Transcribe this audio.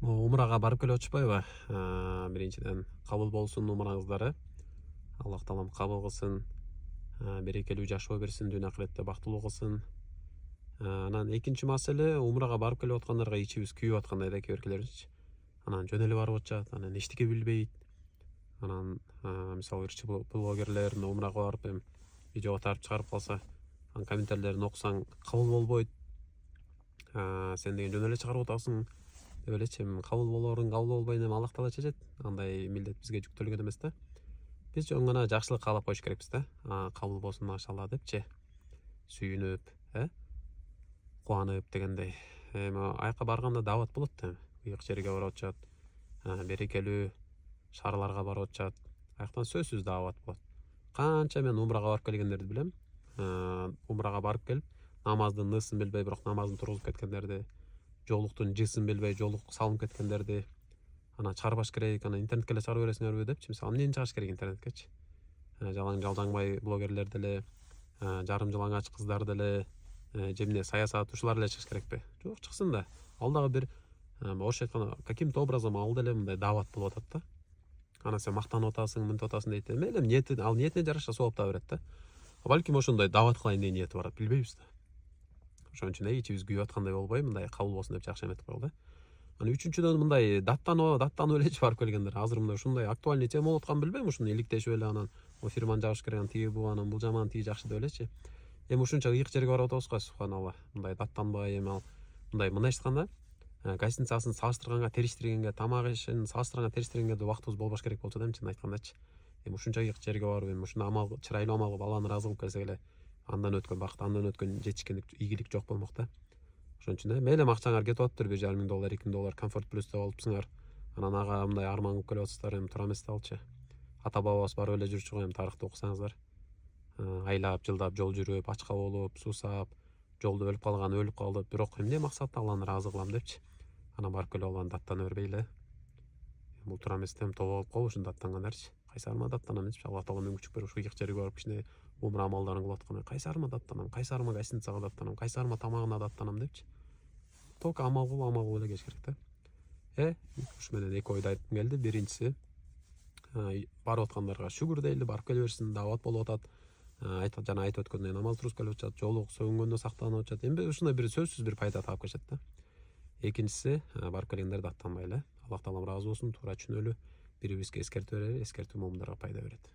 Умрага барып келе атышпайбы? Биринчиден кабыл болсун умураңыздары. Аллах таалам кабыл кылсын, берекелүү жашоо берсин, дүйнө акыретте бактылуу кылсын. Анан экинчи маселе, умрага барып келип аткандарга ичибиз күйүп аткандай да кээ биркилерибизчи. Анан жөн эле барып атышат, анан эчтеке билбейт. Анан мисалы ырчы блогерлер умрага барып видео катарып чыгарып калса, анын комментарийлерин окусаң кабыл болбойт. Сен деген жөн эле чыгарып атасың деп элечи, кабыл болоорун кабыл болбойн, эми Аллах таала чечет. Андай милдет бизге жүктөлгөн эмес да. Биз жөн гана жакшылык каалап коюш керекпиз да. Кабыл болсун машалла депчи. Сүйүнүп, кубанып дегендей. Эми аяка барганда даават болот да. Ыйык жерге барып атышат. Берекелүү шаарларга барып атышат. Аяктан сөзсүз даават болот. Канча мен умрага барып келгендерди билем. Умрага барып келип, намаздын нысын билбей, бирок намазын тургузуп кеткендерди, жоолуктун жысын билбей, жоолук салынып кеткендерди. Анан чыгарбаш керек, анан интернетке эле чыгарып бересиңерби депчи. Мисалы, эмнени чыгарыш керек интернеткечи? Жалаңбай блогерлер деле, жарым жалаңач кыздар деле, же эмне саясат ушулар эле чыгыш керекпи? Жок, чыксын да. Ал дагы бир орусча айтканда каким-то образом ал деле мындай даават болуп атат да. Анан сен мактанып атасың, мынтип атасың дейт. Мейли ал ниетине жараша сооп да берет да. Балким ошондой даават кылайын деген ниети бар, билбейбиз да. Ошон үчүн ичибиз күйүп аткандай болбой, мындай кабыл болсун деп жакшы эметип коелу да. Анан үчүнчүдөн мындай даттанып элечи барып келгендер. Азыр мындай ушундай актуальный тема болуп атканын билбейм, ушуну иликтешип эле анан эфирман жабыш керек, анан тиги бул, анан бул жаман, тиги жакшы деп элечи. Эми ушунча ыйык жерге барып атабыз го, субханалла. Мындай даттанбай, эми ал мындай айтканда, гостиницасын салыштырганга, териштиргенге, тамак ишин салыштырганга, териштиргенге да убактыбыз болбош керек болчу да, чын айткандачы. Эми ушунча ыйык жерге барып, эми ушундай амал, чырайлуу амал кылып, Алланы ыраазы кылып келсек эле, андан өткөн бакыт, андан өткөн жетишкендик, ийгилик жок болмок да. Ошон үчүн мейли акчаңар кетип атыптыр, $1,500, $2,000 комфорт плюс деп алыпсыңар. Анан ага мындай арман кылып келип атасыздар, эми тура эмес да алчы. Ата бабабыз барып эле жүрчү го, эми тарыхты окусаңыздар. Айлап, жылдап жол жүрүп, ачка болуп, суусап, жолдо өлүп калып, бирок эмне максатта Алланы ыраазы кылам депчи. Анан барып келип Алланы даттана бербейли. Бул туура эмес да, тобо болуп калып ушунда даттангандарчы. Кайсы арма даттанам депчи. Аллах таала мүмкүнчүлүк берип, ушу ыйык жерге барып кичине умра амалдарын кылып аткан. Кайсы арма даттанам, кайсы арма гостиницага даттанам, кайсы арма тамагына даттанам депчи. Только амал кылып эле кеш керек да. Ушу менен эки ойду айткым келди. Биринчиси, барып аткандарга шүгүр дейли, барып келе берсин, даават болуп атат. Жана айтып өткөндөй намаз туруп келип атышат, жоолук сөгүнгөндөн сактанып атышат. Эми ушундай бир сөзсүз бир пайда таап келишет да. Экинчиси, барып келгендер даттанбайлы. Аллах таалам ыраазы болсун, туура түшүнөлү, бири бирибизге эскертүү берели, эскертүү момундарга пайда берет.